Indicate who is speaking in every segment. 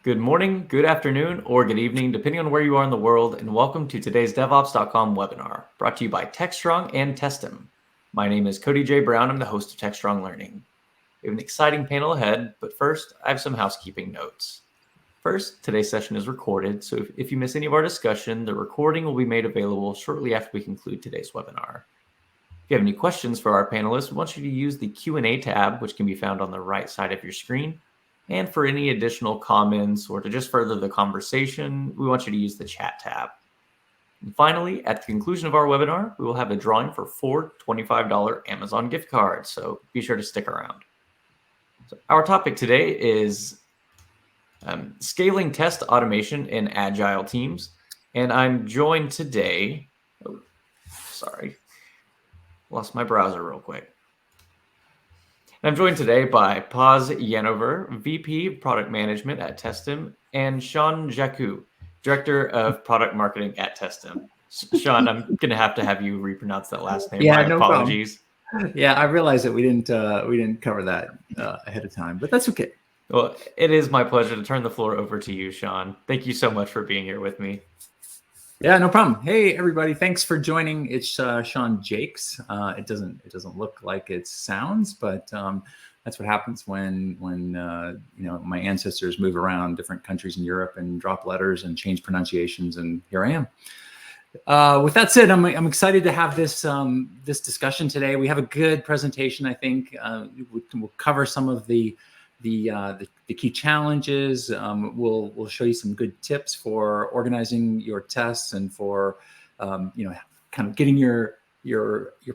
Speaker 1: Good morning, good afternoon, or good evening, depending on where you are in the world, and welcome to today's DevOps.com webinar, brought to you by TechStrong and Testem. My name is Cody J. Brown. I'm the host of TechStrong Learning. We have an exciting panel ahead, but first, I have some housekeeping notes. First, today's session is recorded, so if you miss any of our discussion, the recording will be made available shortly after we conclude today's webinar. If you have any questions for our panelists, we want you to use the Q&A tab, which can be found on the right side of your screen. And for any additional comments or to just further the conversation, we want you to use the chat tab. And finally, at the conclusion of our webinar, we will have a drawing for 4 $25 Amazon gift cards, so be sure to stick around. So our topic today is scaling test automation in Agile teams. And I'm joined today, lost my browser real quick. I'm joined today by Paz Yanover, VP of Product Management at Testem, and Sean Jacou, Director of Product Marketing at Testem. Sean, I'm going to have you repronounce that last name.
Speaker 2: Yeah,
Speaker 1: My apologies.
Speaker 2: Problem. Yeah, I realized that we didn't cover that ahead of time, but that's okay.
Speaker 1: Well, it is my pleasure to turn the floor over to you, Sean. Thank you so much for being here with me.
Speaker 2: Yeah, no problem. Hey, everybody! Thanks for joining. It's Sean Jakes. It doesn't look like it sounds, but that's what happens when my ancestors move around different countries in Europe and drop letters and change pronunciations, and here I am. With that said, I'm excited to have this discussion today. We have a good presentation. I think we'll cover some of the key challenges. We'll show you some good tips for organizing your tests and for kind of getting your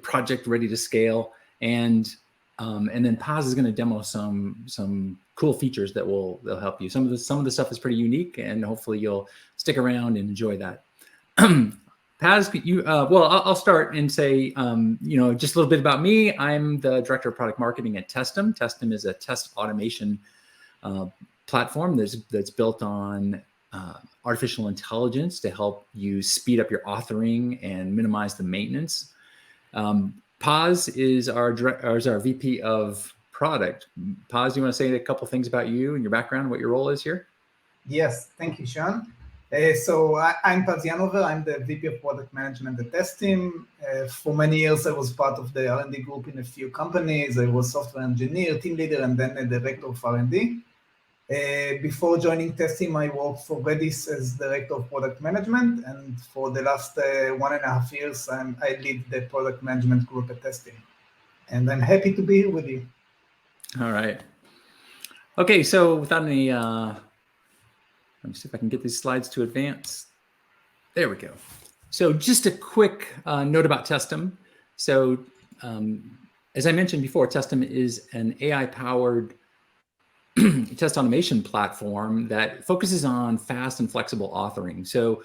Speaker 2: project ready to scale. And then Paz is going to demo some cool features they'll help you. Some of the stuff is pretty unique, and hopefully you'll stick around and enjoy that. Paz, I'll start and say, just a little bit about me. I'm the Director of Product Marketing at Testem. Testem is a test automation platform that's built on artificial intelligence to help you speed up your authoring and minimize the maintenance. Paz is our VP of Product. Paz, do you want to say a couple things about you and your background, what your role is here?
Speaker 3: Yes, thank you, Sean. I'm Paz Yanover. I'm the VP of Product Management at Testem. For many years, I was part of the R&D group in a few companies. I was software engineer, team leader, and then a director of R&D. Before joining Testem, I worked for Redis as director of product management, and for the last 1.5 years, I lead the product management group at Testem. And I'm happy to be here with you.
Speaker 2: All right. Okay, so without any... let me see if I can get these slides to advance. There we go. So just a quick note about Testem. So as I mentioned before, Testem is an AI-powered test automation platform that focuses on fast and flexible authoring. So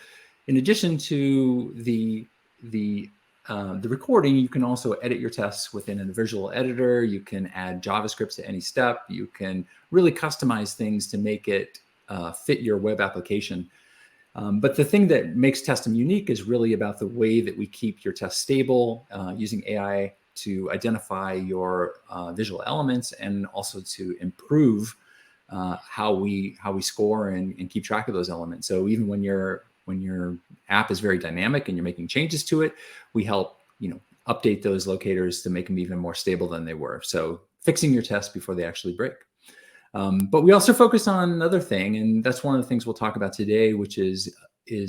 Speaker 2: in addition to the recording, you can also edit your tests within a visual editor. You can add JavaScript to any step. You can really customize things to make it fit your web application. But the thing that makes Testem unique is really about the way that we keep your test stable, using AI to identify your visual elements and also to improve how we score and keep track of those elements. So even when your app is very dynamic and you're making changes to it, we help update those locators to make them even more stable than they were. So fixing your tests before they actually break. But we also focus on another thing, and that's one of the things we'll talk about today, which is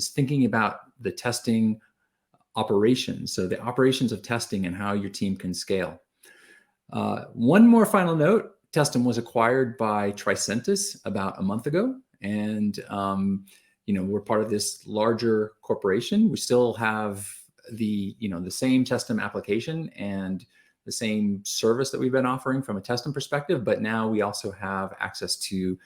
Speaker 2: thinking about the testing operations. So the operations of testing and how your team can scale. One more final note, Testem was acquired by Tricentis about a month ago, and we're part of this larger corporation. We still have the same Testem application and the same service that we've been offering from a Testem perspective, but now we also have access to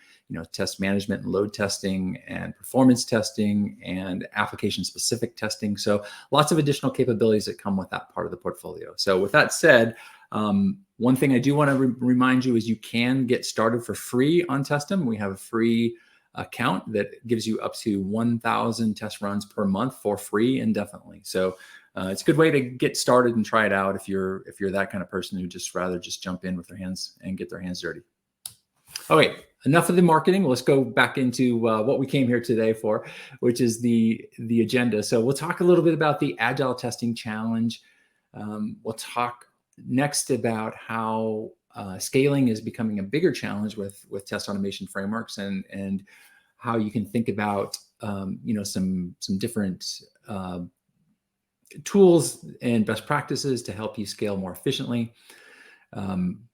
Speaker 2: test management and load testing and performance testing and application specific testing. So lots of additional capabilities that come with that part of the portfolio. So with that said, one thing I do want to remind you is you can get started for free on Testem. We have a free account that gives you up to 1,000 test runs per month for free indefinitely. So it's a good way to get started and try it out if you're that kind of person who just rather jump in with their hands and get their hands dirty. Okay, enough of the marketing. Let's go back into what we came here today for, which is the agenda. So we'll talk a little bit about the Agile Testing Challenge. We'll talk next about how scaling is becoming a bigger challenge with test automation frameworks, and how you can think about some different tools and best practices to help you scale more efficiently.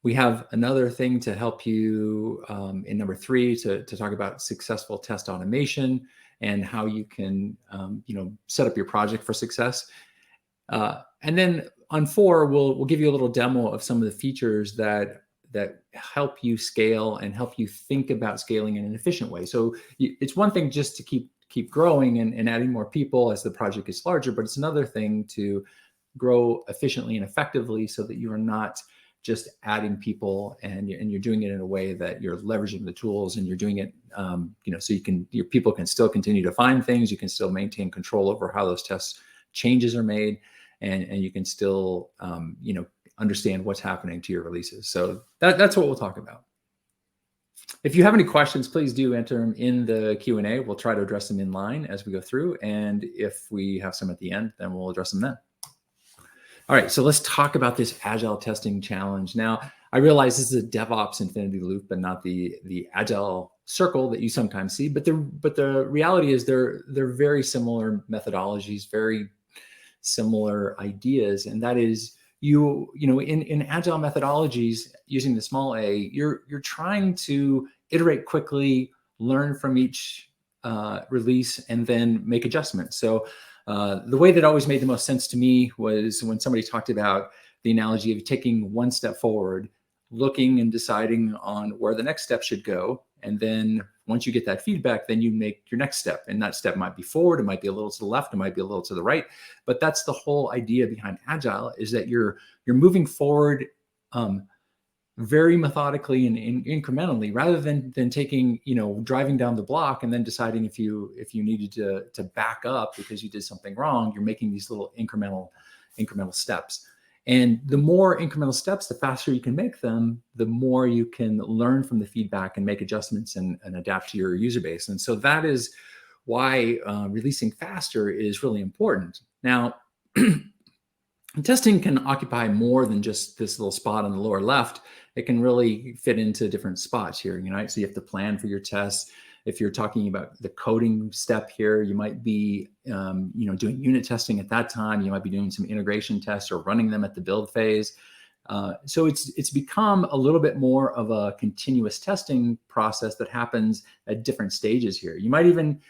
Speaker 2: We have another thing to help you in number 3 to talk about successful test automation and how you can set up your project for success. And then on 4, we'll give you a little demo of some of the features that help you scale and help you think about scaling in an efficient way. So it's one thing just to keep growing and adding more people as the project gets larger, but it's another thing to grow efficiently and effectively so that you are not just adding people and you're doing it in a way that you're leveraging the tools, and you're doing it so your people can still continue to find things, you can still maintain control over how those test changes are made, and you can still understand what's happening to your releases. So that's what we'll talk about. If you have any questions, please do enter them in the Q&A. We'll try to address them in line as we go through, and if we have some at the end, then we'll address them then. All right, so let's talk about this Agile Testing Challenge. Now, I realize this is a DevOps infinity loop, but not the Agile circle that you sometimes see. But the reality is they're very similar methodologies, very similar ideas, and that is in Agile methodologies using the small a, you're trying to iterate quickly, learn from each release, and then make adjustments. So the way that always made the most sense to me was when somebody talked about the analogy of taking one step forward, looking and deciding on where the next step should go. And then once you get that feedback, then you make your next step. And that step might be forward, it might be a little to the left, it might be a little to the right. But that's the whole idea behind Agile, is that you're moving forward very methodically and incrementally, rather than taking, driving down the block and then deciding if you needed to back up because you did something wrong. You're making these little incremental steps. And the more incremental steps, the faster you can make them, the more you can learn from the feedback and make adjustments and adapt to your user base. And so that is why releasing faster is really important. Now, testing can occupy more than just this little spot on the lower left. It can really fit into different spots here. So you have to plan for your tests. If you're talking about the coding step here, you might be, doing unit testing at that time. You might be doing some integration tests or running them at the build phase. So it's become a little bit more of a continuous testing process that happens at different stages here. You might even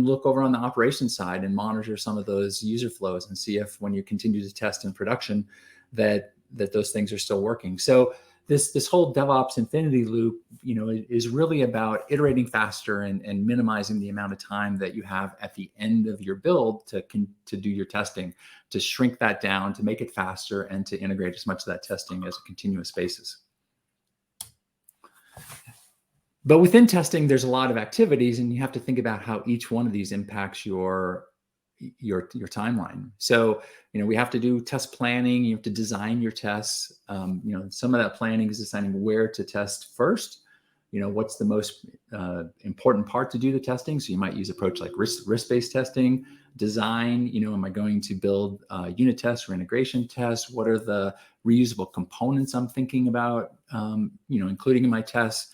Speaker 2: look over on the operations side and monitor some of those user flows and see if, when you continue to test in production, that those things are still working. So this whole DevOps infinity loop, is really about iterating faster and minimizing the amount of time that you have at the end of your build to do your testing, to shrink that down, to make it faster, and to integrate as much of that testing as a continuous basis. But within testing, there's a lot of activities, and you have to think about how each one of these impacts your timeline. So, we have to do test planning. You have to design your tests. Some of that planning is deciding where to test first. What's the most important part to do the testing. So you might use approach like risk-based testing. Design, am I going to build unit tests or integration tests? What are the reusable components I'm thinking about, including in my tests?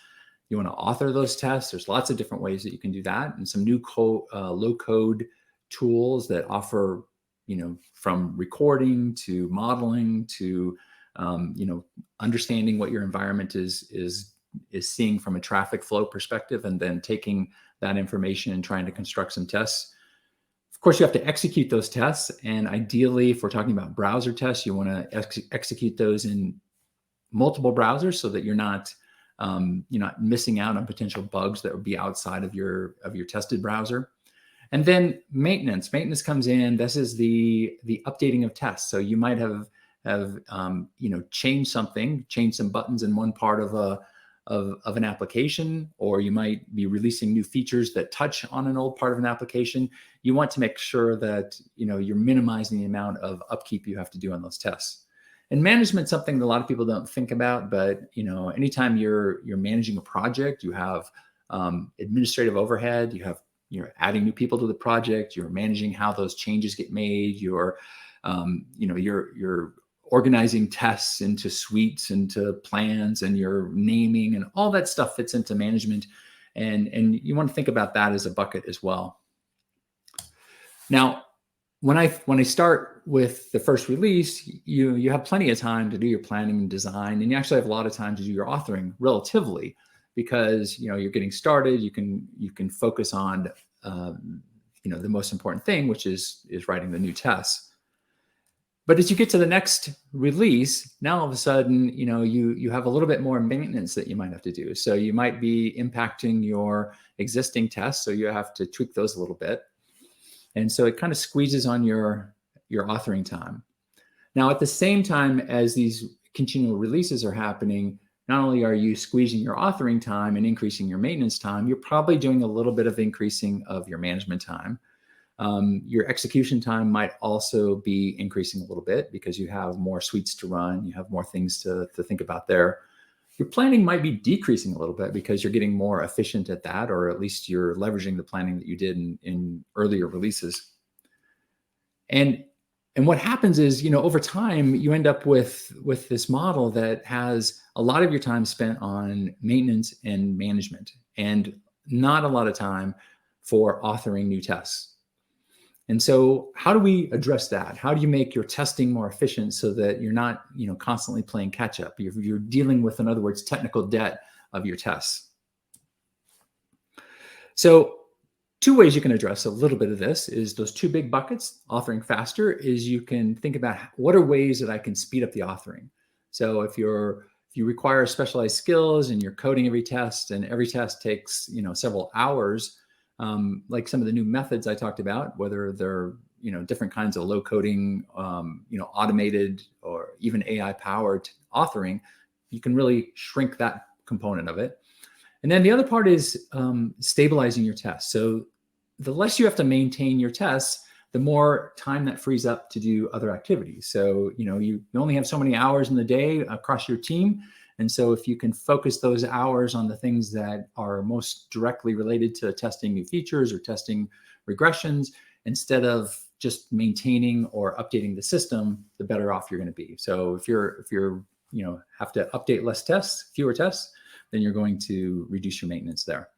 Speaker 2: You want to author those tests. There's lots of different ways that you can do that, and some new low-code tools that offer, from recording to modeling to, understanding what your environment is seeing from a traffic flow perspective, and then taking that information and trying to construct some tests. Of course, you have to execute those tests, and ideally, if we're talking about browser tests, you want to execute those in multiple browsers so that you're not missing out on potential bugs that would be outside of your tested browser. And then maintenance comes in. This is the updating of tests. So you might have changed some buttons in one part of an application, or you might be releasing new features that touch on an old part of an application. You want to make sure that you're minimizing the amount of upkeep you have to do on those tests. And management's something that a lot of people don't think about, but anytime you're managing a project, you have administrative overhead, you're adding new people to the project, you're managing how those changes get made, you're organizing tests into suites, into plans, and you're naming, and all that stuff fits into management. And you want to think about that as a bucket as well. Now, when I start with the first release, you have plenty of time to do your planning and design, and you actually have a lot of time to do your authoring relatively, because you're getting started. You can focus on the most important thing, which is writing the new tests. But as you get to the next release, now all of a sudden, you have a little bit more maintenance that you might have to do. So you might be impacting your existing tests, so you have to tweak those a little bit. And so it kind of squeezes on your authoring time. Now, at the same time as these continual releases are happening, not only are you squeezing your authoring time and increasing your maintenance time, you're probably doing a little bit of increasing of your management time. Your execution time might also be increasing a little bit because you have more suites to run, you have more things to think about there. Your planning might be decreasing a little bit because you're getting more efficient at that, or at least you're leveraging the planning that you did in earlier releases. And what happens is, over time, you end up with this model that has a lot of your time spent on maintenance and management, and not a lot of time for authoring new tests. And so how do we address that? How do you make your testing more efficient so that you're not, constantly playing catch up? You're dealing with, in other words, technical debt of your tests. So 2 ways you can address a little bit of this is those 2 big buckets. Authoring faster is you can think about what are ways that I can speed up the authoring. So if you require specialized skills and you're coding every test, and every test takes, several hours, like some of the new methods I talked about, whether they're, different kinds of low coding, automated or even AI powered authoring, you can really shrink that component of it. And then the other part is stabilizing your tests. So the less you have to maintain your tests, the more time that frees up to do other activities. So, you only have so many hours in the day across your team. And so if you can focus those hours on the things that are most directly related to testing new features or testing regressions, instead of just maintaining or updating the system, the better off you're going to be. So if you're have to update less tests, fewer tests, then you're going to reduce your maintenance there.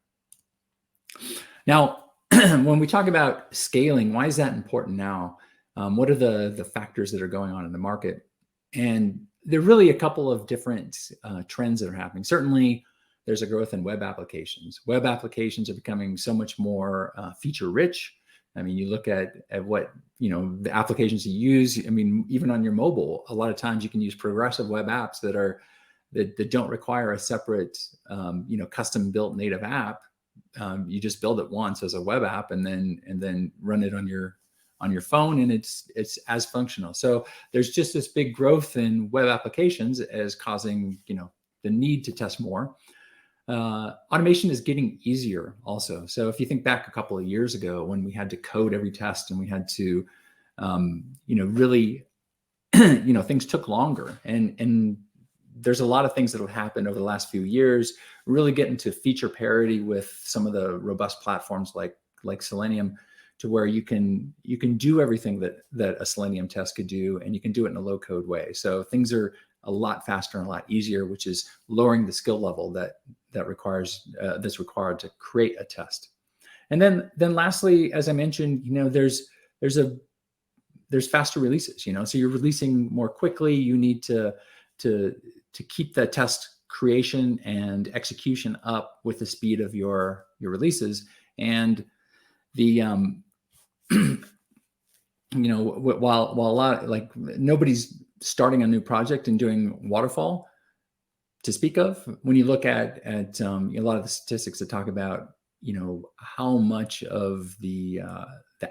Speaker 2: Now, when we talk about scaling, why is that important now? What are the factors that are going on in the market? And there are really a couple of different trends that are happening. Certainly, there's a growth in web applications. Web applications are becoming so much more feature rich. I mean, you look at what, the applications you use. I mean, even on your mobile, a lot of times you can use progressive web apps that don't require a separate, custom built native app. You just build it once as a web app and then run it on your phone, and it's as functional. So there's just this big growth in web applications as causing, the need to test more. Automation is getting easier also. So if you think back a couple of years ago when we had to code every test and we had to, really, things took longer, and there's a lot of things that have happened over the last few years, really getting to feature parity with some of the robust platforms like Selenium, to where you can do everything that a Selenium test could do, and you can do it in a low code way. So things are a lot faster and a lot easier, which is lowering the skill level that's required to create a test. And then lastly, as I mentioned, there's faster releases, so you're releasing more quickly. You need to keep the test creation and execution up with the speed of your releases. And the while a lot, nobody's starting a new project and doing waterfall to speak of, when you look at a lot of the statistics that talk about how much of the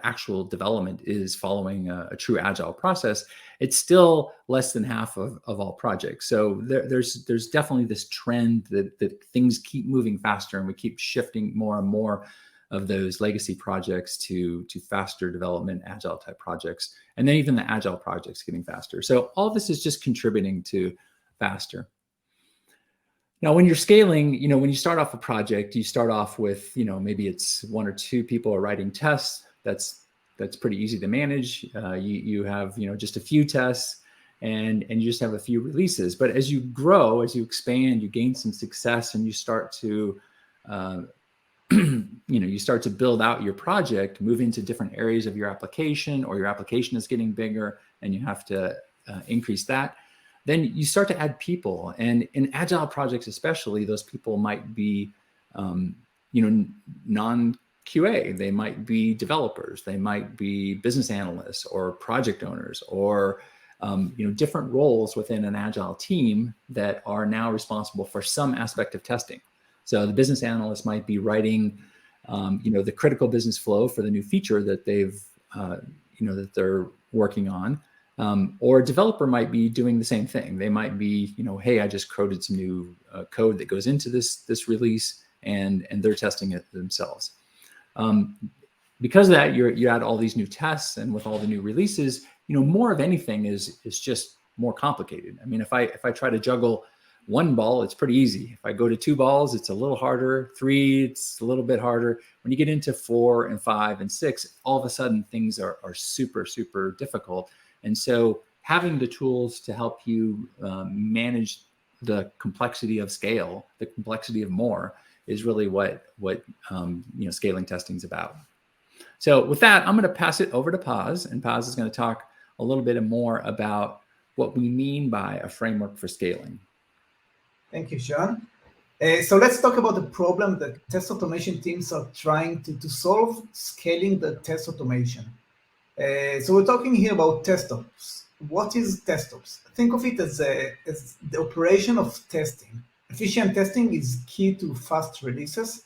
Speaker 2: actual development is following a true agile process, it's still less than half of all projects. So there's definitely this trend that things keep moving faster, and we keep shifting more and more of those legacy projects to faster development, agile type projects, and then even the agile projects getting faster. So all this is just contributing to faster. Now, when you're scaling, when you start off a project, you start off with, maybe it's 1 or 2 people are writing tests. That's pretty easy to manage. You have, just a few tests, and you just have a few releases. But as you grow, as you expand, you gain some success, and you start to, you start to build out your project, move into different areas of your application, or your application is getting bigger, and you have to increase that. Then you start to add people, and in agile projects especially, those people might be, non-QA. They might be developers. They might be business analysts or project owners, or different roles within an agile team that are now responsible for some aspect of testing. So the business analyst might be writing, the critical business flow for the new feature that they've, that they're working on. Or a developer might be doing the same thing. They might be, hey, I just coded some new code that goes into this release, and they're testing it themselves. Because of that, you add all these new tests, and with all the new releases, more of anything is just more complicated. I mean, if I try to juggle 1 ball, it's pretty easy. If I go to 2 balls, it's a little harder. 3, it's a little bit harder. When you get into 4 and 5 and 6, all of a sudden things are super, super difficult. And so having the tools to help you manage the complexity of scale, the complexity of more, is really what scaling testing is about. So with that, I'm going to pass it over to Paz, and Paz is going to talk a little bit more about what we mean by a framework for scaling.
Speaker 3: Thank you, Sean. So let's talk about the problem that test automation teams are trying to solve, scaling the test automation. So we're talking here about TestOps. What is TestOps? Think of it as the operation of testing. Efficient testing is key to fast releases,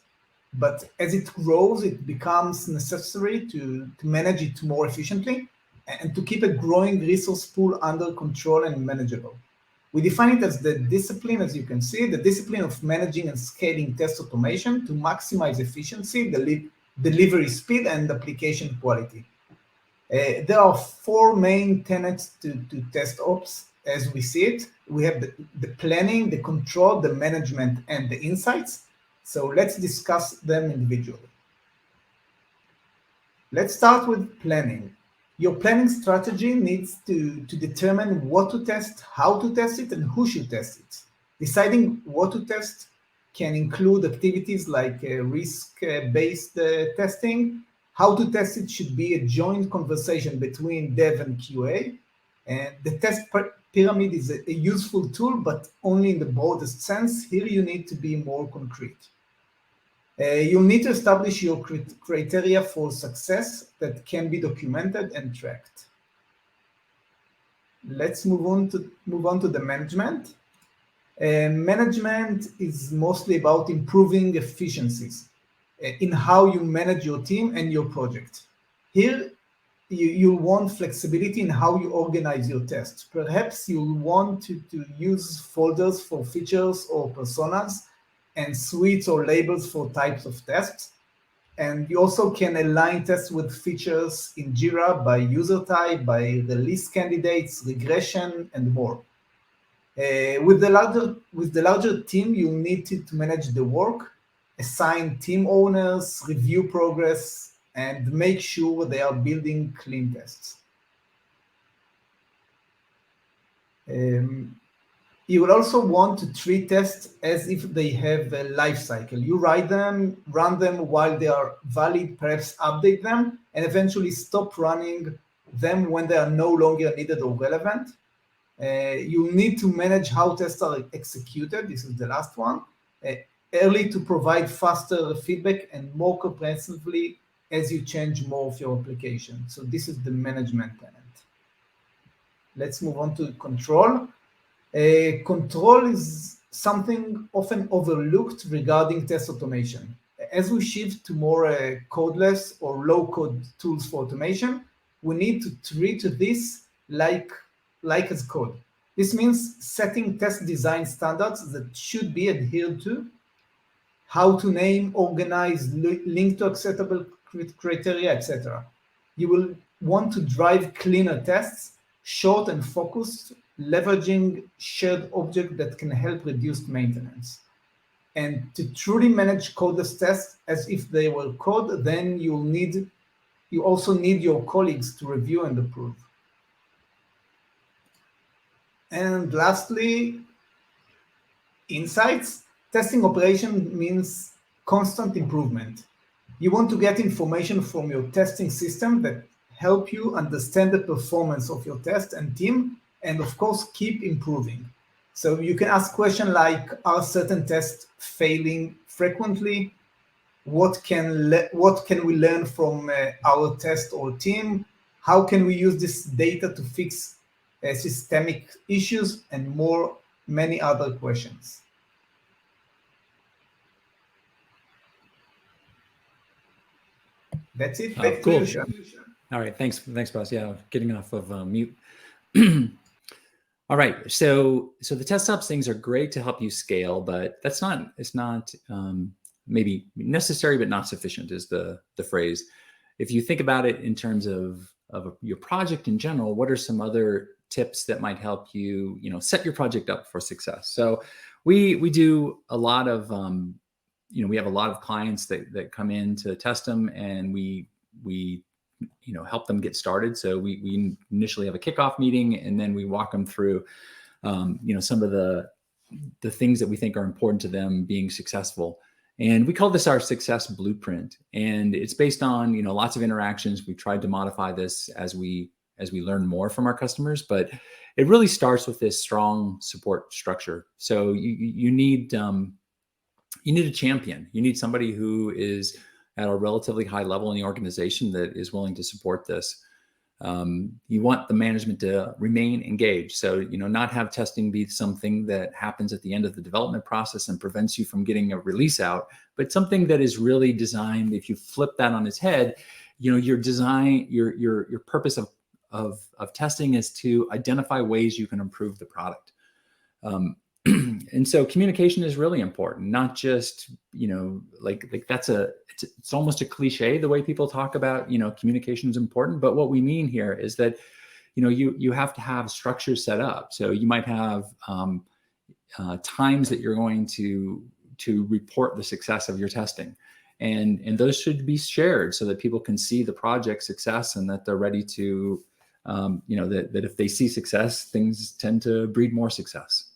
Speaker 3: but as it grows, it becomes necessary to manage it more efficiently and to keep a growing resource pool under control and manageable. We define it as the discipline, as you can see, the discipline of managing and scaling test automation to maximize efficiency, delivery speed, and application quality. There are 4 main tenets to TestOps as we see it. We have the planning, the control, the management, and the insights. So let's discuss them individually. Let's start with planning. Your planning strategy needs to determine what to test, how to test it, and who should test it. Deciding what to test can include activities like risk-based testing. How to test it should be a joint conversation between dev and QA. And the test pyramid is a useful tool, but only in the broadest sense. Here you need to be more concrete. You'll need to establish your criteria for success that can be documented and tracked. Let's move on to the management. Management is mostly about improving efficiencies in how you manage your team and your project. Here, you want flexibility in how you organize your tests. Perhaps you'll want to use folders for features or personas, and suites or labels for types of tests. And you also can align tests with features in Jira by user type, by release candidates, regression, and more. With the larger team, you need to manage the work, assign team owners, review progress, and make sure they are building clean tests. You will also want to treat tests as if they have a life cycle. You write them, run them while they are valid, perhaps update them, and eventually stop running them when they are no longer needed or relevant. You need to manage how tests are executed. This is the last one. Early to provide faster feedback and more comprehensively as you change more of your application. So this is the management tenet. Let's move on to control. Control is something often overlooked regarding test automation. As we shift to more codeless or low-code tools for automation, we need to treat this like as code. This means setting test design standards that should be adhered to, how to name, organize, link to acceptable criteria, etc. You will want to drive cleaner tests, short and focused, leveraging shared objects that can help reduce maintenance. And to truly manage codeless tests as if they were code, then you also need your colleagues to review and approve. And lastly, insights. Testing operation means constant improvement. You want to get information from your testing system that help you understand the performance of your test and team, and of course, keep improving. So you can ask questions like, are certain tests failing frequently? What can we learn from our test or team? How can we use this data to fix systemic issues, and many other questions. That's it. Back
Speaker 2: cool.
Speaker 3: to you, Sean.
Speaker 2: All right, thanks, boss. Yeah, getting off of mute. All right, so the TestOps things are great to help you scale, but it's not maybe necessary but not sufficient is the phrase. If you think about it in terms of your project in general, what are some other tips that might help you, set your project up for success? So we do a lot of we have a lot of clients that come in to Testem, and we help them get started. So we initially have a kickoff meeting, and then we walk them through some of the things that we think are important to them being successful. And we call this our success blueprint. And it's based on, lots of interactions. We've tried to modify this as we learn more from our customers, but it really starts with this strong support structure. So you need a champion. You need somebody who is at a relatively high level in the organization that is willing to support this. You want the management to remain engaged. So, not have testing be something that happens at the end of the development process and prevents you from getting a release out, but something that is really designed. If you flip that on its head, your design, your purpose of testing is to identify ways you can improve the product. And so communication is really important, not just, like it's almost a cliche, the way people talk about, communication is important. But what we mean here is that, you have to have structures set up. So you might have times that you're going to report the success of your testing. And those should be shared so that people can see the project success, and that they're ready to, that if they see success, things tend to breed more success.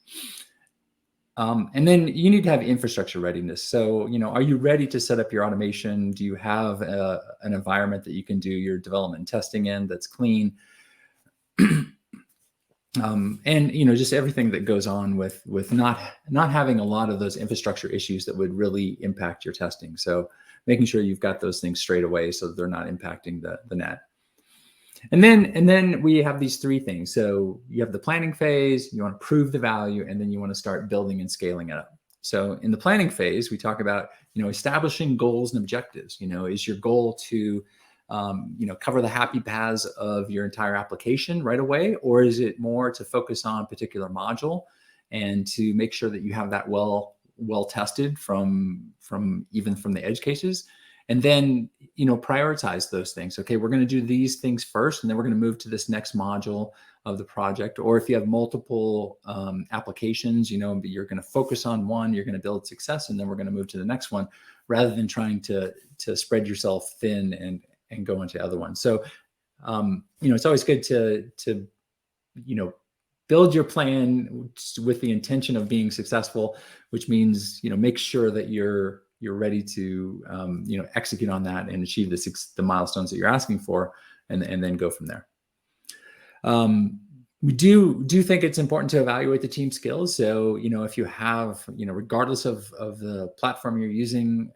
Speaker 2: And then you need to have infrastructure readiness. So, are you ready to set up your automation? Do you have an environment that you can do your development and testing in that's clean? And, just everything that goes on with not having a lot of those infrastructure issues that would really impact your testing. So making sure you've got those things straight away so that they're not impacting the net. And then we have these three things. So you have the planning phase, you want to prove the value, and then you want to start building and scaling it up. So in the planning phase, we talk about, establishing goals and objectives. Is your goal to, cover the happy paths of your entire application right away? Or is it more to focus on a particular module and to make sure that you have that well tested from the edge cases? And then, prioritize those things. Okay, we're going to do these things first, and then we're going to move to this next module of the project. Or if you have multiple applications, but you're going to focus on one, you're going to build success, and then we're going to move to the next one, rather than trying to spread yourself thin and go into other ones. So, it's always good to build your plan with the intention of being successful, which means, make sure that you're ready to, execute on that and achieve the milestones that you're asking for, and then go from there. We do think it's important to evaluate the team skills. So, if you have, regardless of the platform you're using,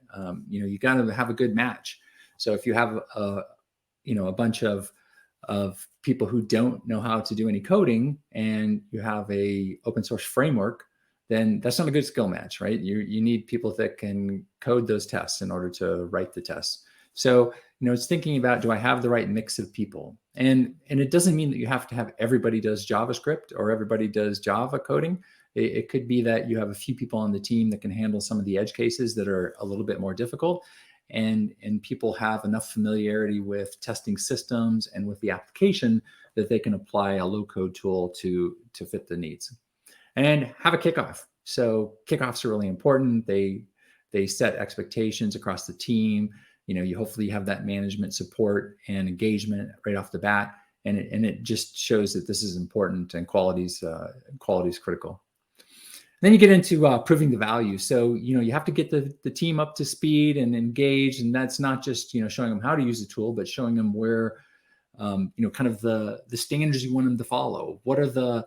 Speaker 2: you got to have a good match. So if you have a bunch of people who don't know how to do any coding, and you have a open source framework, then that's not a good skill match, right? You need people that can code those tests in order to write the tests. So, it's thinking about, do I have the right mix of people? And it doesn't mean that you have to have everybody does JavaScript or everybody does Java coding. It could be that you have a few people on the team that can handle some of the edge cases that are a little bit more difficult, and people have enough familiarity with testing systems and with the application that they can apply a low-code tool to fit the needs. And have a kickoff. So kickoffs are really important. They set expectations across the team. You hopefully have that management support and engagement right off the bat, and it just shows that this is important and quality is critical. Then you get into proving the value. So you have to get the team up to speed and engaged, and that's not just showing them how to use the tool, but showing them where kind of the standards you want them to follow. What are the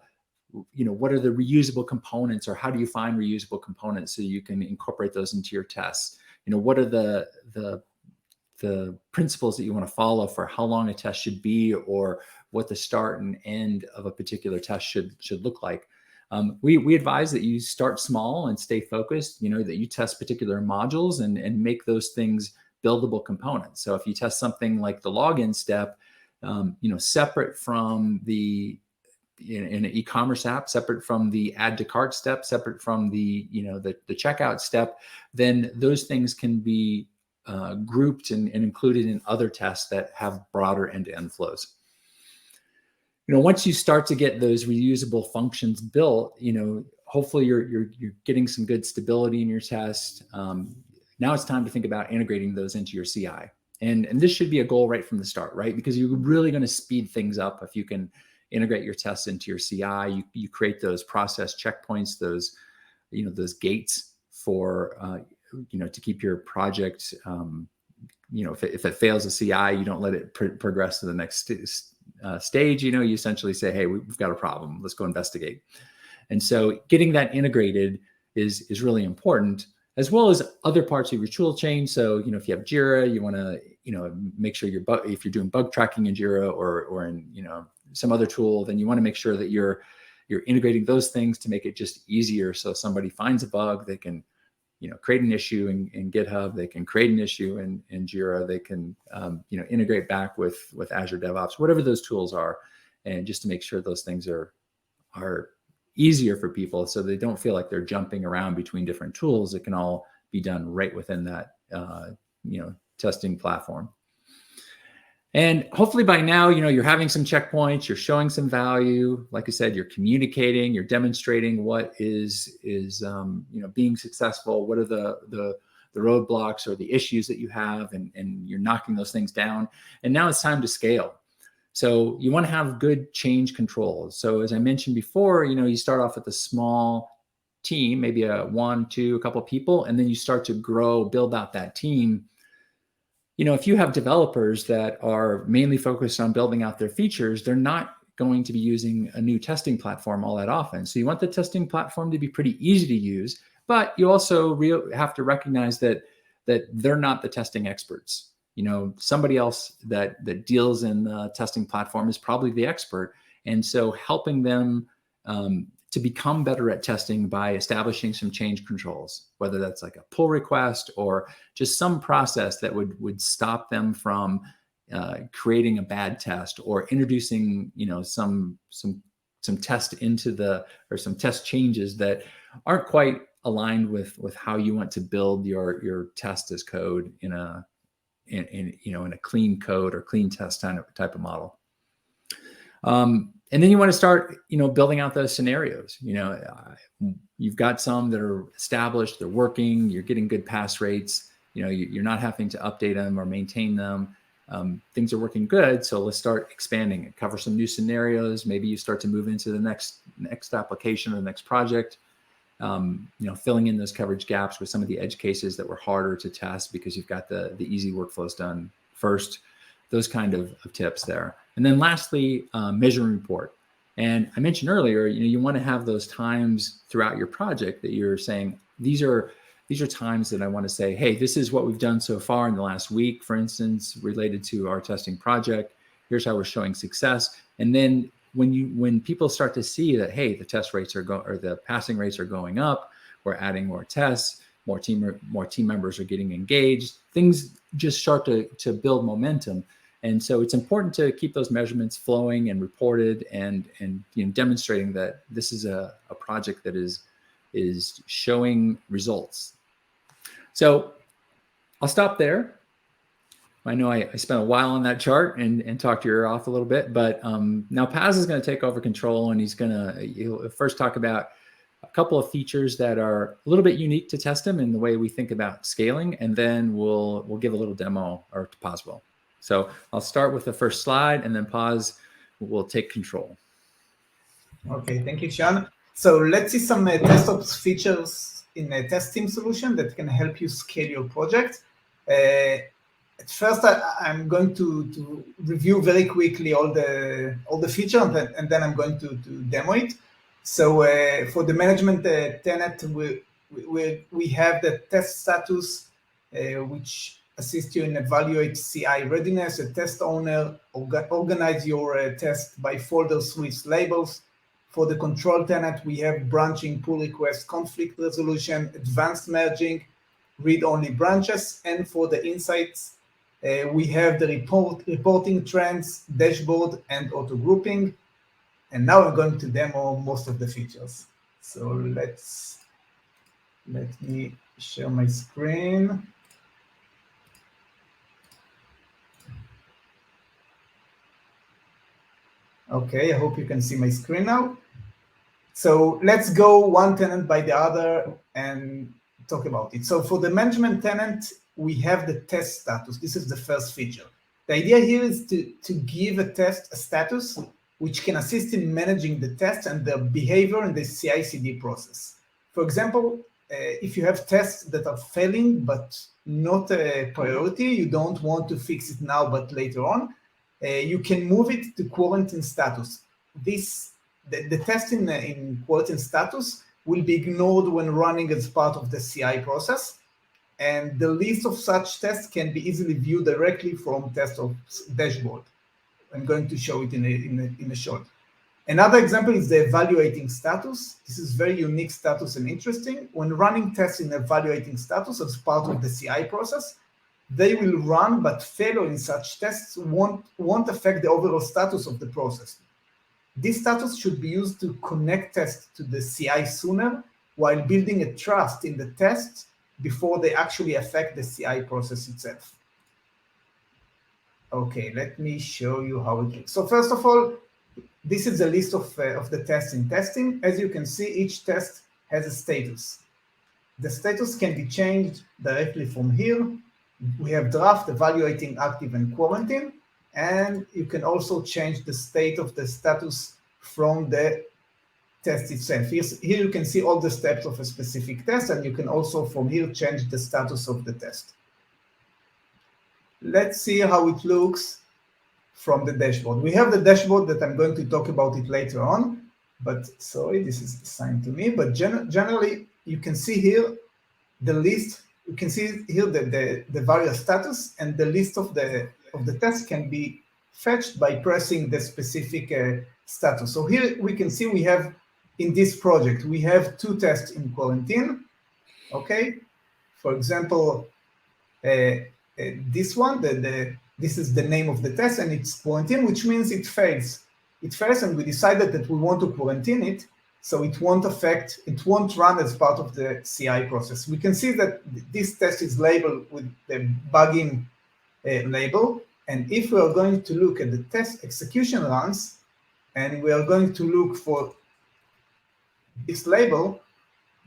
Speaker 2: reusable components, or how do you find reusable components so you can incorporate those into your tests? What are the principles that you want to follow for how long a test should be, or what the start and end of a particular test should look like. We advise that you start small and stay focused, that you test particular modules and make those things buildable components. So if you test something like the login step, separate from in an e-commerce app, separate from the add to cart step, separate from the checkout step, then those things can be grouped and included in other tests that have broader end-to-end flows. Once you start to get those reusable functions built, hopefully you're getting some good stability in your test. Now it's time to think about integrating those into your CI. And this should be a goal right from the start, right? Because you're really going to speed things up if you can integrate your tests into your CI. You create those process checkpoints, those gates for to keep your project. If it fails a CI, you don't let it progress to the next stage. You essentially say, hey, we've got a problem. Let's go investigate. And so getting that integrated is really important, as well as other parts of your tool chain. So, if you have Jira, you want to, make sure if you're doing bug tracking in Jira or in, some other tool, then you want to make sure that you're integrating those things to make it just easier. So if somebody finds a bug, they can, create an issue in GitHub, they can create an issue in Jira, they can, integrate back with Azure DevOps, whatever those tools are. And just to make sure those things are easier for people, so they don't feel like they're jumping around between different tools. It can all be done right within that, testing platform. And hopefully by now, you're having some checkpoints, you're showing some value. Like I said, you're communicating, you're demonstrating what is being successful. What are the roadblocks or the issues that you have, and you're knocking those things down. And now it's time to scale. So you want to have good change control. So as I mentioned before, you start off with a small team, maybe a couple of people, and then you start to grow, build out that team. If you have developers that are mainly focused on building out their features, they're not going to be using a new testing platform all that often. So you want the testing platform to be pretty easy to use, but you also have to recognize that they're not the testing experts. Somebody else that deals in the testing platform is probably the expert. And so helping them to become better at testing by establishing some change controls, whether that's like a pull request or just some process that would stop them from creating a bad test, or introducing some test or some test changes that aren't quite aligned with how you want to build your test as code in a clean code or clean test type of model. And then you want to start, building out those scenarios. You've got some that are established, they're working, you're getting good pass rates. You're not having to update them or maintain them. Things are working good, so let's start expanding it. Cover some new scenarios. Maybe you start to move into the next application or the next project. Filling in those coverage gaps with some of the edge cases that were harder to test because you've got the easy workflows done first. Those kind of tips there. And then lastly, measure and report. And I mentioned earlier, you want to have those times throughout your project that you're saying, these are times that I want to say, hey, this is what we've done so far in the last week, for instance, related to our testing project. Here's how we're showing success. And then when people start to see that, hey, the test rates or the passing rates are going up, we're adding more tests, more team members are getting engaged, things just start to build momentum. And so it's important to keep those measurements flowing and reported and demonstrating that this is a project that is showing results. So I'll stop there. I know I spent a while on that chart and talked your ear off a little bit, but now Paz is going to take over control, and he'll first talk about a couple of features that are a little bit unique to Testem in the way we think about scaling, and then we'll give a little demo, or Paz will. So I'll start with the first slide, and then Paz will take control.
Speaker 3: Okay, thank you, Sean. So let's see some TestOps features in a Testem solution that can help you scale your project. At first, I'm going to review very quickly all the features, and then I'm going to demo it. So for the management tenant, we have the test status, which assists you in evaluate CI readiness. A test owner organize your test by folders with labels. For the control tenant, we have branching, pull request, conflict resolution, advanced merging, read-only branches, and for the insights, we have the reporting trends, dashboard, and auto grouping. And now I'm going to demo most of the features. So let me share my screen. Okay, I hope you can see my screen now. So let's go one tenant by the other and talk about it. So for the management tenant, we have the test status. This is the first feature. The idea here is to give a test a status which can assist in managing the test and the behavior in the CI/CD process. For example, if you have tests that are failing but not a priority, you don't want to fix it now but later on, you can move it to quarantine status. The test in quarantine status will be ignored when running as part of the CI process, and the list of such tests can be easily viewed directly from TestOps dashboard. I'm going to show it in a short. Another example is the evaluating status. This is very unique status and interesting. When running tests in evaluating status as part of the CI process, they will run, but failure in such tests won't affect the overall status of the process. This status should be used to connect tests to the CI sooner, while building a trust in the tests before they actually affect the CI process itself. Okay, let me show you how it looks. So first of all, this is a list of the tests in Testem. As you can see, each test has a status. The status can be changed directly from here. We have draft, evaluating, active, and quarantine. And you can also change the state of the status from the test itself. Here you can see all the steps of a specific test, and you can also from here change the status of the test. Let's see how it looks from the dashboard. We have the dashboard that I'm going to talk about it later on, but sorry, this is assigned to me. But generally, you can see here the list. You can see here the various status, and the list of the tests can be fetched by pressing the specific status. So here we can see we have, in this project, we have 2 tests in quarantine. Okay, for example, this one, this is the name of the test, and it's quarantine, which means it fails. It fails, and we decided that we want to quarantine it, so it won't run as part of the CI process. We can see that this test is labeled with the bugging label, and if we are going to look at the test execution runs, and we are going to look for this label,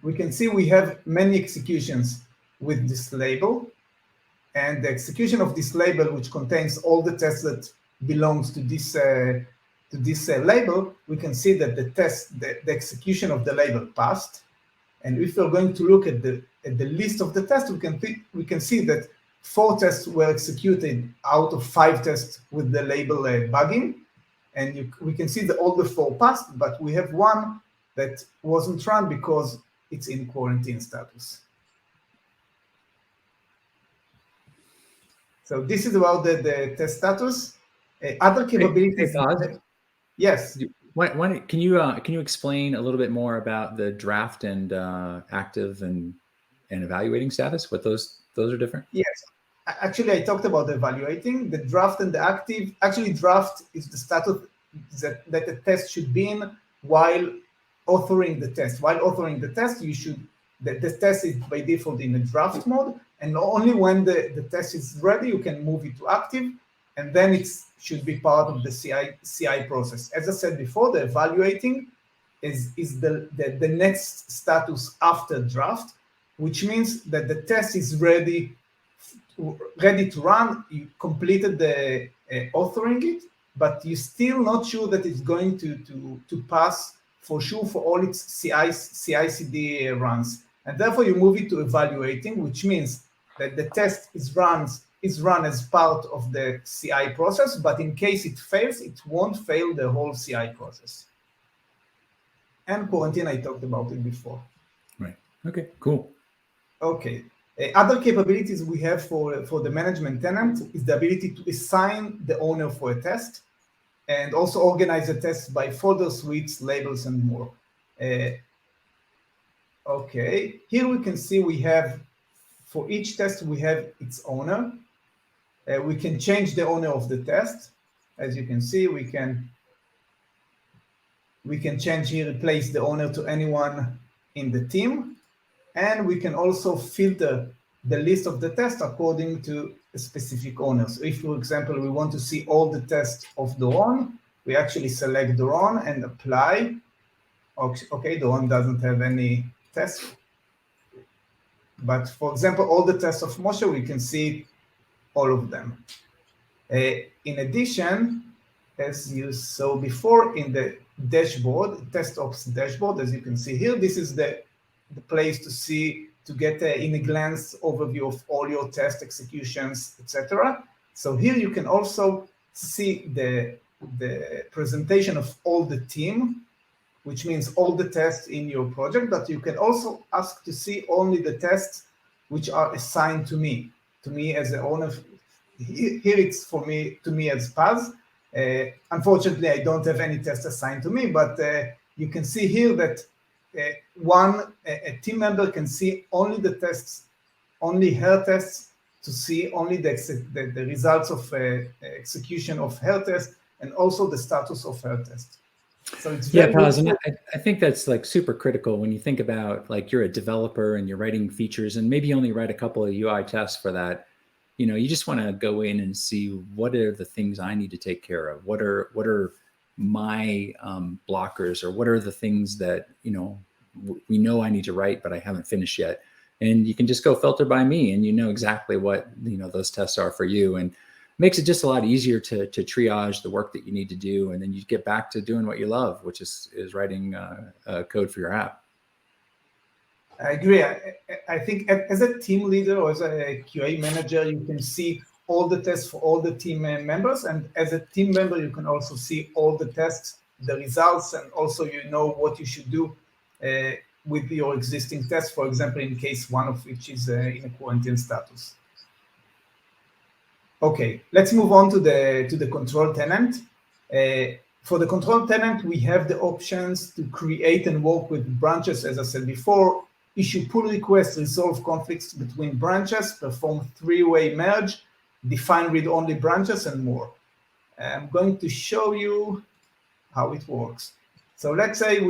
Speaker 3: we can see we have many executions with this label. And the execution of this label, which contains all the tests that belongs to this label, we can see that the execution of the label passed. And if we're going to look at the list of the tests, we can see that 4 tests were executed out of 5 tests with the label bugging. And we can see that all the 4 passed, but we have 1 that wasn't run because it's in quarantine status. So this is about the test status. Other capabilities.
Speaker 2: Hey, Paz?
Speaker 3: Yes.
Speaker 2: Can you explain a little bit more about the draft and active and evaluating status? What those are different?
Speaker 3: Yes. actually, I talked about evaluating the draft and the active. Actually, draft is the status that the test should be in while authoring the test. While authoring the test, the test is by default in a draft mode, and only when the test is ready, you can move it to active, and then it should be part of the CI process. As I said before, the evaluating is the next status after draft, which means that the test is ready to run. You completed the authoring it, but you're still not sure that it's going to pass for sure for all its CI/CD runs, and therefore you move it to evaluating, which means that the test is run as part of the CI process, but in case it fails, it won't fail the whole CI process. And quarantine, I talked about it before.
Speaker 2: Right. Okay, cool.
Speaker 3: Okay. Other capabilities we have for the management tenant is the ability to assign the owner for a test and also organize the tests by folder, suites, labels, and more. Okay, here we can see we have, for each test, we have its owner. We can change the owner of the test. As you can see, we can change here, replace the owner to anyone in the team. And we can also filter the list of the tests according to a specific owner. So if, for example, we want to see all the tests of Doron, we actually select Doron and apply. Okay, Doron doesn't have any tests. But for example, all the tests of Moshe, we can see all of them. In addition, as you saw before in the dashboard, TestOps dashboard, as you can see here, this is the place to get in a glance overview of all your test executions, etc. So here you can also see the presentation of all the team, which means all the tests in your project, but you can also ask to see only the tests which are assigned to me as the owner. Here it's to me as Paz. Unfortunately, I don't have any tests assigned to me, but you can see here that a team member can see only the tests, only her tests, to see only the results of execution of her test, and also the status of her test. So it's very
Speaker 2: Paz, and I think that's like super critical when you think about like you're a developer and you're writing features and maybe you only write a couple of UI tests for that. You know, you just want to go in and see what are the things I need to take care of. What are my blockers, or what are the things that, you know, we know I need to write, but I haven't finished yet. And you can just go filter by me and you know exactly what, you know, those tests are for you, and makes it just a lot easier to triage the work that you need to do. And then you get back to doing what you love, which is writing code for your app.
Speaker 3: I agree. I think as a team leader or as a QA manager, you can see all the tests for all the team members. And as a team member, you can also see all the tests, the results, and also you know what you should do with your existing tests, for example, in case one of which is in a quarantine status. Okay, let's move on to the control tenant. For the control tenant, we have the options to create and work with branches, as I said before, issue pull requests, resolve conflicts between branches, perform three-way merge, define read-only branches, and more. I'm going to show you how it works. So let's say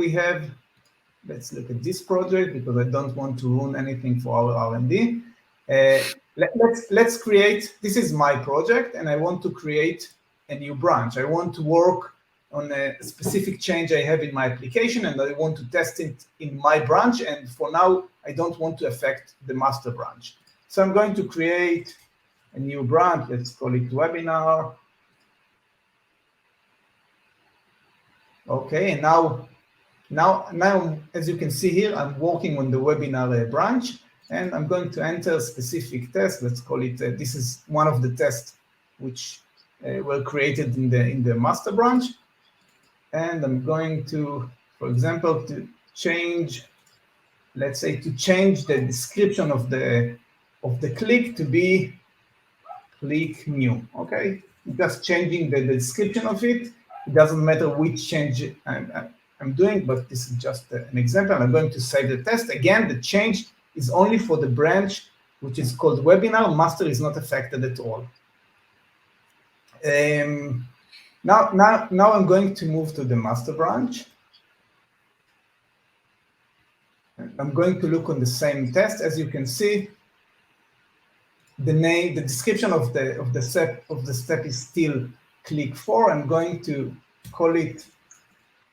Speaker 3: let's look at this project because I don't want to ruin anything for our R&D. Let's create, this is my project, and I want to create a new branch. I want to work on a specific change I have in my application, and I want to test it in my branch. And for now, I don't want to affect the master branch. So I'm going to create a new branch. Let's call it webinar. Okay, and now, as you can see here, I'm working on the webinar branch, and I'm going to enter a specific test. Let's call it, this is one of the tests which were created in the master branch. And I'm going to, for example, to change, let's say, to change the description of the click to be click new. Okay, just changing the description of it. It doesn't matter which change I'm doing, but this is just an example. I'm going to save the test. Again, the change is only for the branch which is called webinar. Master is not affected at all. Now I'm going to move to the master branch. I'm going to look on the same test. As you can see, the name, the description of the step is still click 4. I'm going to call it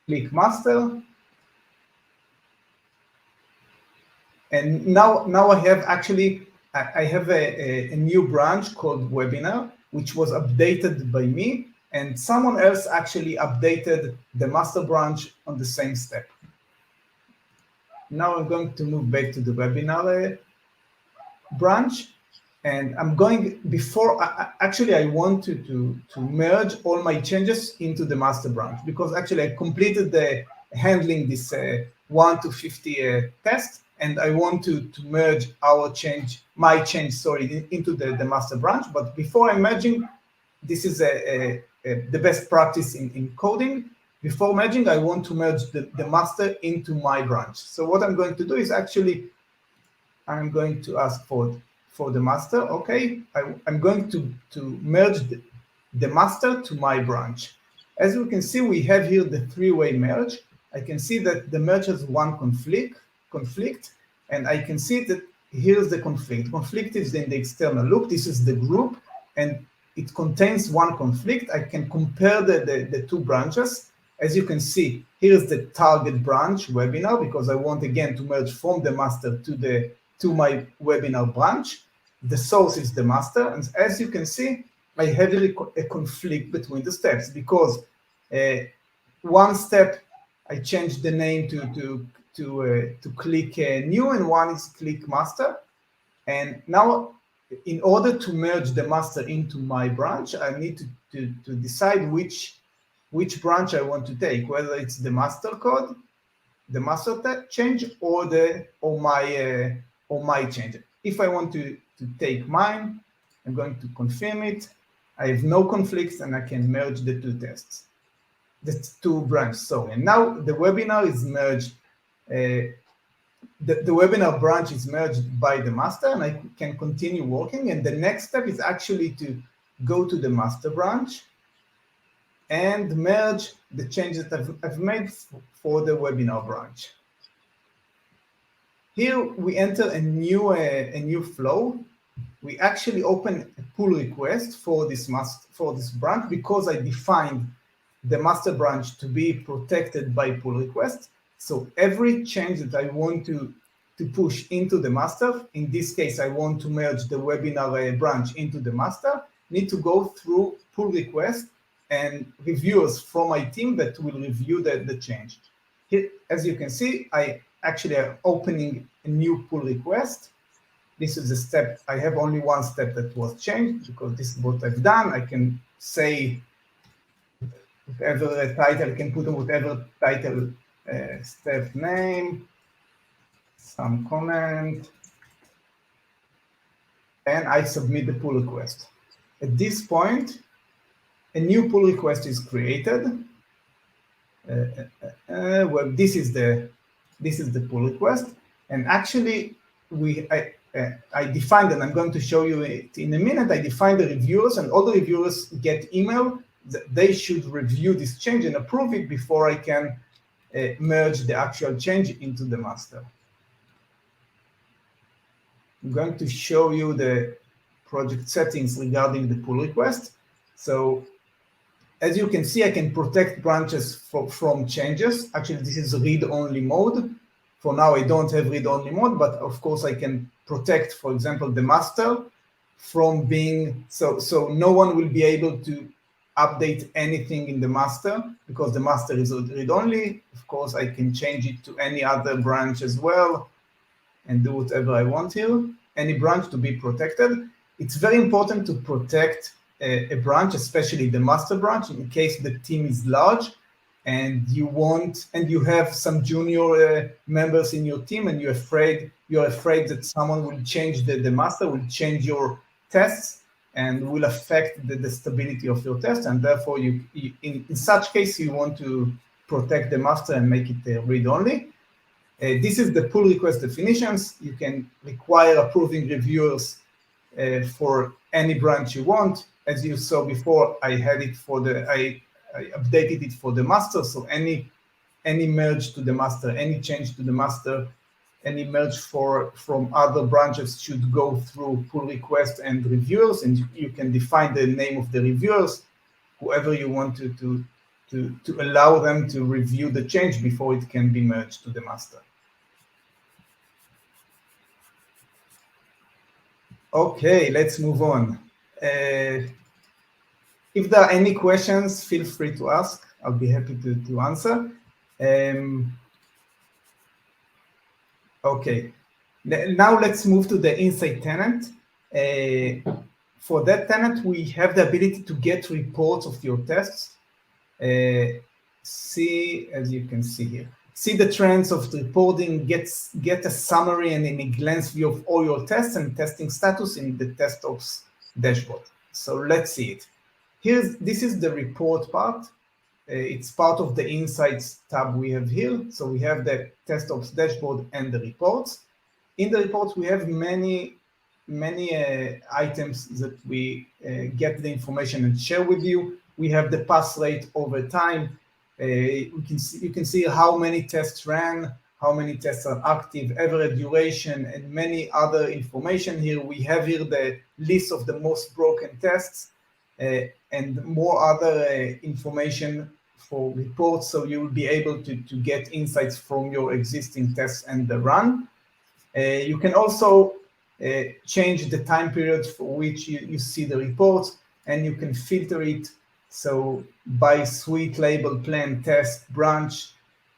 Speaker 3: click master. And now I have actually a new branch called webinar, which was updated by me, and someone else actually updated the master branch on the same step. Now I'm going to move back to the webinar branch, and I'm going, actually I want to merge all my changes into the master branch, because actually I completed the handling this 1 to 50 test, and I want to merge my change, into the master branch. But before I'm merging, this is the best practice in coding. Before merging, I want to merge the master into my branch. So what I'm going to do is actually, I'm going to ask for the master. Okay, I'm going to merge the master to my branch. As you can see, we have here the three-way merge. I can see that the merge has one conflict, and I can see that here's the conflict. Conflict is in the external loop. This is the group, and it contains one conflict. I can compare the two branches. As you can see, here's the target branch webinar, because I want again to merge from the master to my webinar branch. The source is the master, and as you can see, I have a conflict between the steps, because one step I changed the name to click new, and one is click master. And now, in order to merge the master into my branch, I need to decide which branch I want to take, whether it's the master code, the master change, or my change. If I want to take mine, I'm going to confirm it. I have no conflicts, and I can merge the two tests, the two branches. So, and now the webinar is merged. The webinar branch is merged by the master, and I can continue working. And the next step is actually to go to the master branch and merge the changes that I've made for the webinar branch. Here we enter a new flow. We actually open a pull request for this branch, because I defined the master branch to be protected by pull request. So every change that I want to push into the master, in this case, I want to merge the webinar branch into the master, need to go through pull request and reviewers from my team that will review the change. Here, as you can see, I actually am opening a new pull request. This is the step. I have only one step that was changed, because this is what I've done. I can say whatever title, I can put in whatever title, step name, some comment, and I submit the pull request. At this point, a new pull request is created. Well, this is the pull request, and actually I defined, and I'm going to show you it in a minute. I defined the reviewers, and all the reviewers get email that they should review this change and approve it before I can merge the actual change into the master. I'm going to show you the project settings regarding the pull request. So as you can see, I can protect branches from changes. Actually, this is read-only mode. For now, I don't have read-only mode, but of course I can protect, for example, the master from being, so no one will be able to update anything in the master, because the master is read-only. Of course, I can change it to any other branch as well and do whatever I want here, any branch to be protected. It's very important to protect a branch, especially the master branch, in case the team is large and you have some junior members in your team, and you're afraid that someone will change the master, will change your tests, and will affect the stability of your test. And therefore, in such case, you want to protect the master and make it read-only. This is the pull request definitions. You can require approving reviewers for any branch you want. As you saw before, I updated it for the master. So any merge to the master, any change to the master, any merge from other branches should go through pull request and reviewers, and you can define the name of the reviewers, whoever you want to allow them to review the change before it can be merged to the master. Okay, let's move on. If there are any questions, feel free to ask. I'll be happy to answer. Okay, now let's move to the Insight tenant. For that tenant, we have the ability to get reports of your tests. See, as you can see here, see the trends of the reporting, get a summary and in a glance view of all your tests and testing status in the TestOps dashboard. So let's see it. This is the report part. It's part of the Insights tab we have here. So we have the TestOps dashboard and the reports. In the reports, we have many items that we get the information and share with you. We have the pass rate over time. You can see how many tests ran, how many tests are active, average duration, and many other information here. We have here the list of the most broken tests and more other information for reports, so you will be able to get insights from your existing tests and the run. You can also change the time periods for which you see the reports, and you can filter it. So by suite, label, plan, test, branch,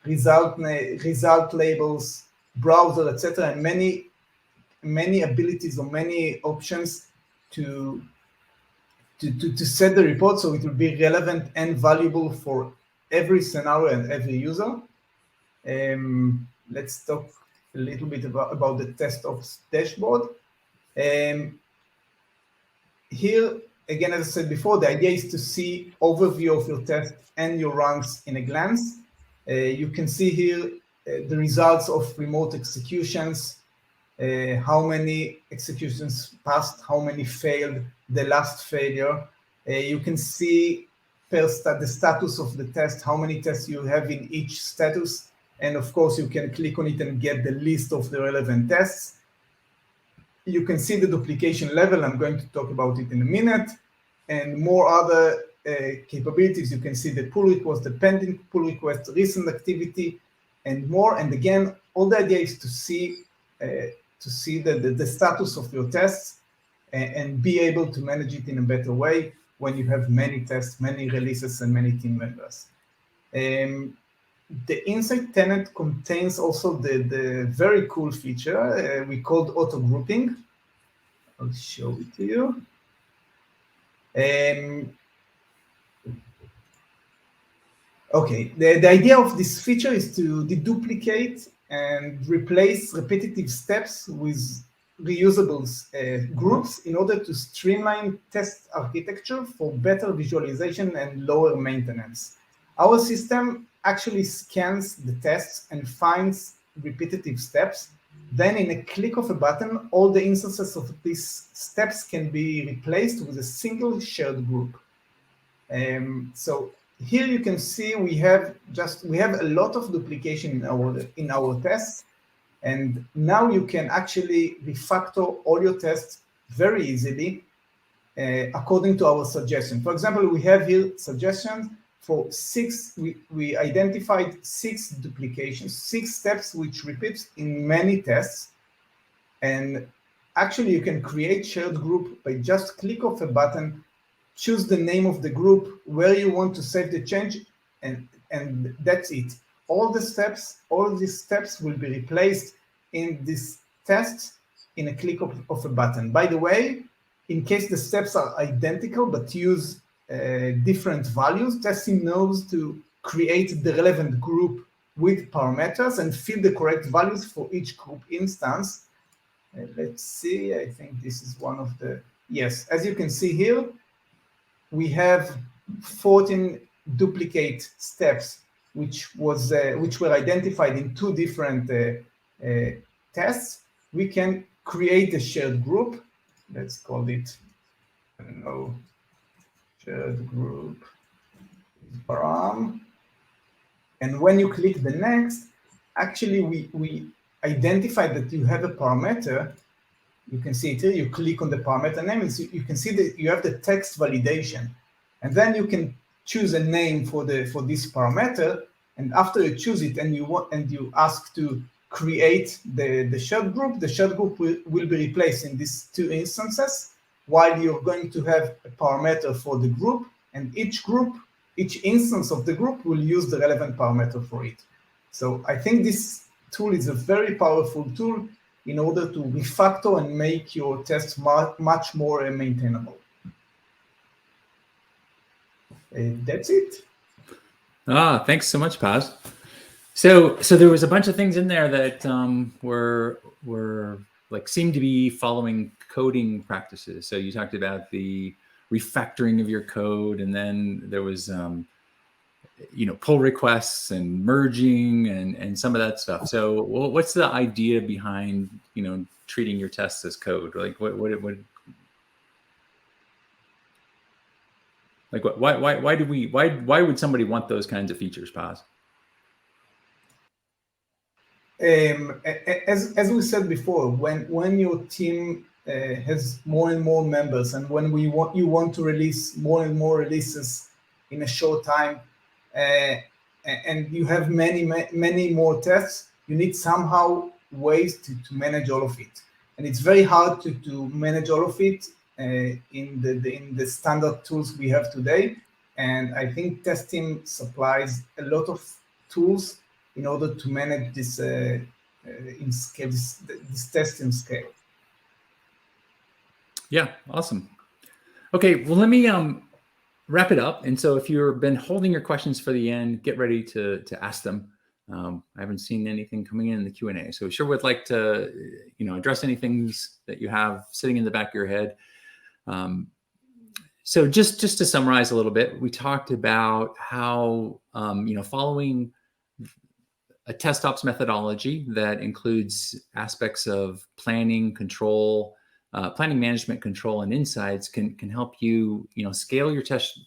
Speaker 3: result labels, browser, etc., and many abilities or many options to set the report so it will be relevant and valuable for every scenario and every user. Let's talk a little bit about the TestOps dashboard. Here, again, as I said before, the idea is to see overview of your test and your runs in a glance. You can see here the results of remote executions, how many executions passed, how many failed, the last failure. You can see the status of the test, how many tests you have in each status. And of course, you can click on it and get the list of the relevant tests. You can see the duplication level. I'm going to talk about it in a minute. And more other capabilities. You can see the pull request, the pending pull request, recent activity, and more. And again, all the idea is to see the status of your tests and be able to manage it in a better way when you have many tests, many releases, and many team members. The Insight tenant contains also the very cool feature we called auto grouping. I'll show it to you. Okay, the idea of this feature is to deduplicate and replace repetitive steps with reusable groups in order to streamline test architecture for better visualization and lower maintenance. Our system actually scans the tests and finds repetitive steps. Then in a click of a button, all the instances of these steps can be replaced with a single shared group. So here you can see we have a lot of duplication in our tests, and now you can actually refactor all your tests very easily according to our suggestion. For example, we have here suggestions for we identified 6 duplications, 6 steps which repeat in many tests. And actually you can create shared group by just click of a button, choose the name of the group, where you want to save the change, and that's it. All these steps will be replaced in this test in a click of a button. By the way, in case the steps are identical but use different values, Testem knows to create the relevant group with parameters and fill the correct values for each group instance. Let's see, I think this is one of the, yes, as you can see here, we have 14 duplicate steps which were identified in two different tests, we can create a shared group. Let's call it, I don't know, shared group param. And when you click the next, actually we identify that you have a parameter. You can see it here. You click on the parameter name, and so you can see that you have the text validation, and then you can choose a name for this parameter. And after you choose it, and you ask to create the shared group, the shared group will be replaced in these two instances, while you're going to have a parameter for the group, and each instance of the group will use the relevant parameter for it. So I think this tool is a very powerful tool in order to refactor and make your tests much more maintainable. That's it.
Speaker 2: Thanks so much, Paz. So there was a bunch of things in there that were like seemed to be following coding practices. So you talked about the refactoring of your code, and then there was pull requests and merging and some of that stuff. So what's the idea behind treating your tests as code? Like why would somebody want those kinds of features, Paz?
Speaker 3: As we said before, when your team has more and more members, and when you want to release more and more releases in a short time, and you have many more tests, you need somehow ways to manage all of it. And it's very hard to manage all of it in the standard tools we have today. And I think Testem supplies a lot of tools in order to manage this in scale, this testing scale.
Speaker 2: Yeah, awesome. Okay, well, let me wrap it up. And so if you've been holding your questions for the end, get ready to ask them. I haven't seen anything coming in the Q&A, so sure would like to address any things that you have sitting in the back of your head. So just to summarize a little bit, we talked about how following a TestOps methodology that includes aspects of planning, control, planning management, control, and insights can help you scale your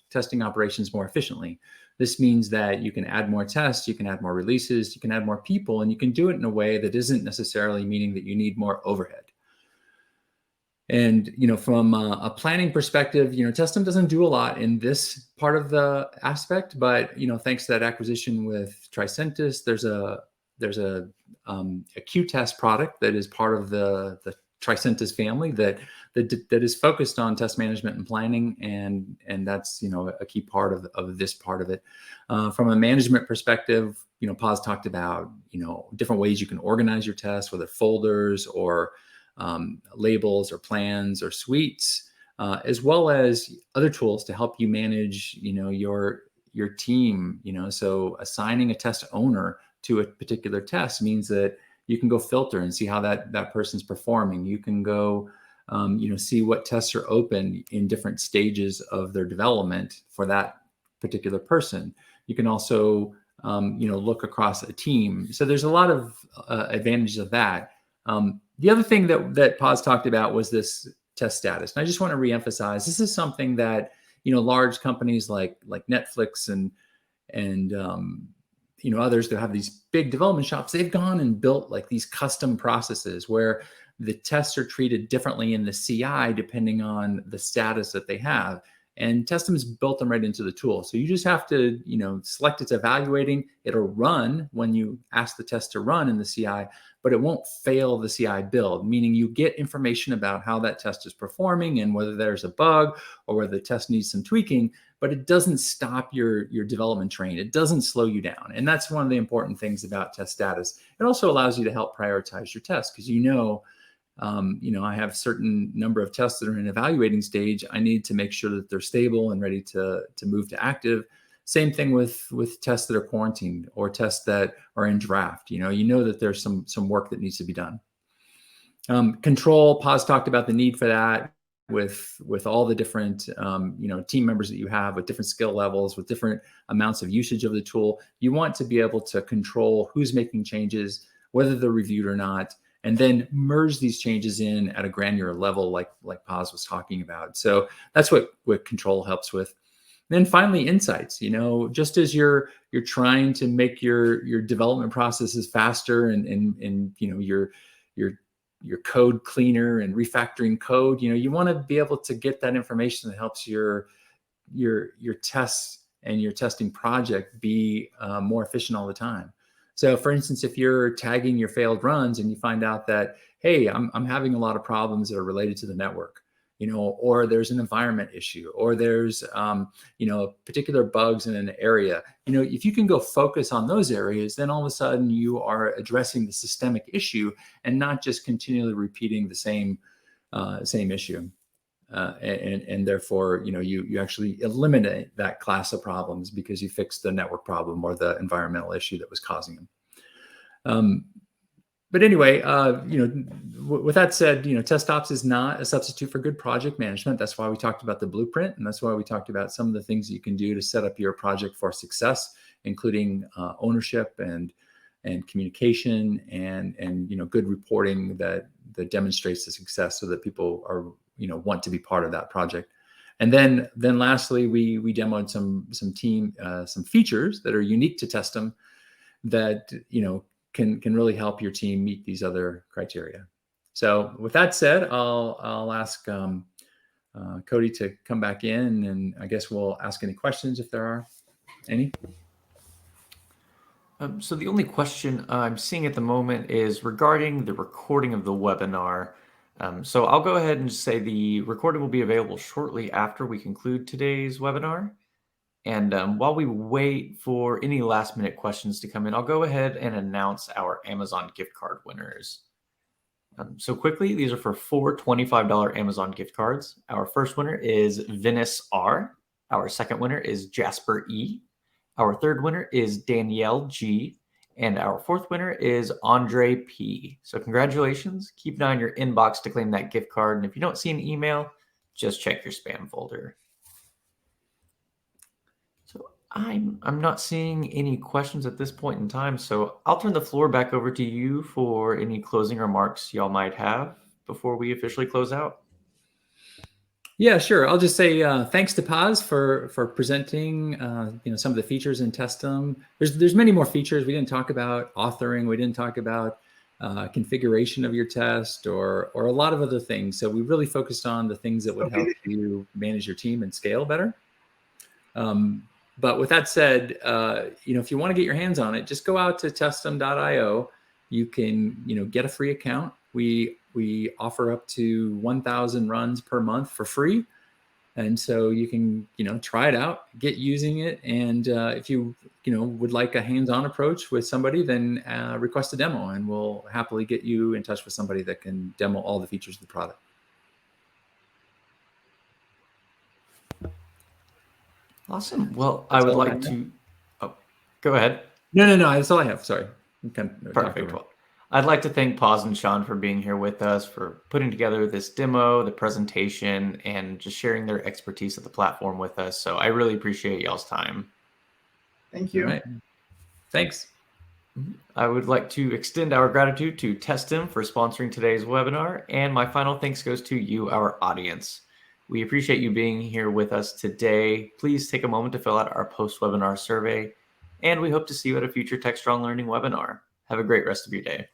Speaker 2: testing operations more efficiently. This means that you can add more tests, you can add more releases, you can add more people, and you can do it in a way that isn't necessarily meaning that you need more overhead. And from a planning perspective, Testem doesn't do a lot in this part of the aspect, but thanks to that acquisition with Tricentis, there's a Q-Test product that is part of the Tricentis family that is focused on test management and planning, and that's a key part of this part of it. From a management perspective, Paz talked about different ways you can organize your tests, whether folders or labels or plans or suites, as well as other tools to help you manage your team. So assigning a test owner to a particular test means that you can go filter and see how that person's performing. You can go see what tests are open in different stages of their development for that particular person. You can also look across a team. So there's a lot of advantages of that. The other thing that Paz talked about was this test status. And I just want to reemphasize, this is something that, large companies like Netflix and others that have these big development shops, they've gone and built like these custom processes where the tests are treated differently in the CI depending on the status that they have. And Testem's built them right into the tool. So you just have to, select it's evaluating. It'll run when you ask the test to run in the CI, but it won't fail the CI build, meaning you get information about how that test is performing and whether there's a bug or whether the test needs some tweaking, but it doesn't stop your development train. It doesn't slow you down. And that's one of the important things about test status. It also allows you to help prioritize your tests because I have certain number of tests that are in evaluating stage. I need to make sure that they're stable and ready to move to active. Same thing with tests that are quarantined or tests that are in draft. That there's some work that needs to be done. Control, Paz talked about the need for that. with all the different team members that you have, with different skill levels, with different amounts of usage of the tool. You want to be able to control who's making changes, whether they're reviewed or not, and then merge these changes in at a granular level, like Paz was talking about. So that's what control helps with. And then finally, insights. Just as you're trying to make your development processes faster and your code cleaner and refactoring code, you want to be able to get that information that helps your tests and your testing project be more efficient all the time. So for instance, if you're tagging your failed runs and you find out that, hey, I'm having a lot of problems that are related to the network, or there's an environment issue, or there's, particular bugs in an area, if you can go focus on those areas, then all of a sudden you are addressing the systemic issue and not just continually repeating the same issue. And therefore, you actually eliminate that class of problems because you fixed the network problem or the environmental issue that was causing them. But anyway, with that said, TestOps is not a substitute for good project management. That's why we talked about the blueprint, and that's why we talked about some of the things you can do to set up your project for success, including ownership and communication and good reporting that demonstrates the success, so that people are want to be part of that project. And then lastly, we demoed some features that are unique to Testem that can really help your team meet these other criteria. So with that said, I'll ask Cody to come back in, and I guess we'll ask any questions if there are any.
Speaker 1: So the only question I'm seeing at the moment is regarding the recording of the webinar. So I'll go ahead and say the recording will be available shortly after we conclude today's webinar. And while we wait for any last minute questions to come in, I'll go ahead and announce our Amazon gift card winners. So quickly, these are for 4 $25 Amazon gift cards. Our first winner is Venice R. Our second winner is Jasper E. Our third winner is Danielle G. And our fourth winner is Andre P. So congratulations. Keep an eye on your inbox to claim that gift card. And if you don't see an email, just check your spam folder. So I'm not seeing any questions at this point in time. So I'll turn the floor back over to you for any closing remarks y'all might have before we officially close out.
Speaker 2: Yeah, sure. I'll just say thanks to Paz for presenting some of the features in Testem. There's many more features. We didn't talk about authoring. We didn't talk about configuration of your test or a lot of other things. So we really focused on the things that would help you manage your team and scale better. But with that said, if you want to get your hands on it, just go out to testem.io. You can get a free account. We offer up to 1,000 runs per month for free. And so you can, try it out, get using it. And if you, would like a hands-on approach with somebody, then request a demo, and we'll happily get you in touch with somebody that can demo all the features of the product.
Speaker 1: Awesome. Well, I would like to, go ahead.
Speaker 2: No, that's all I have. Sorry.
Speaker 1: Perfect. Well, I'd like to thank Paz and Sean for being here with us, for putting together this demo, the presentation, and just sharing their expertise of the platform with us. So I really appreciate y'all's time.
Speaker 3: Thank you.
Speaker 2: Right. Thanks.
Speaker 1: I would like to extend our gratitude to Testem for sponsoring today's webinar. And my final thanks goes to you, our audience. We appreciate you being here with us today. Please take a moment to fill out our post-webinar survey, and we hope to see you at a future TechStrong Learning webinar. Have a great rest of your day.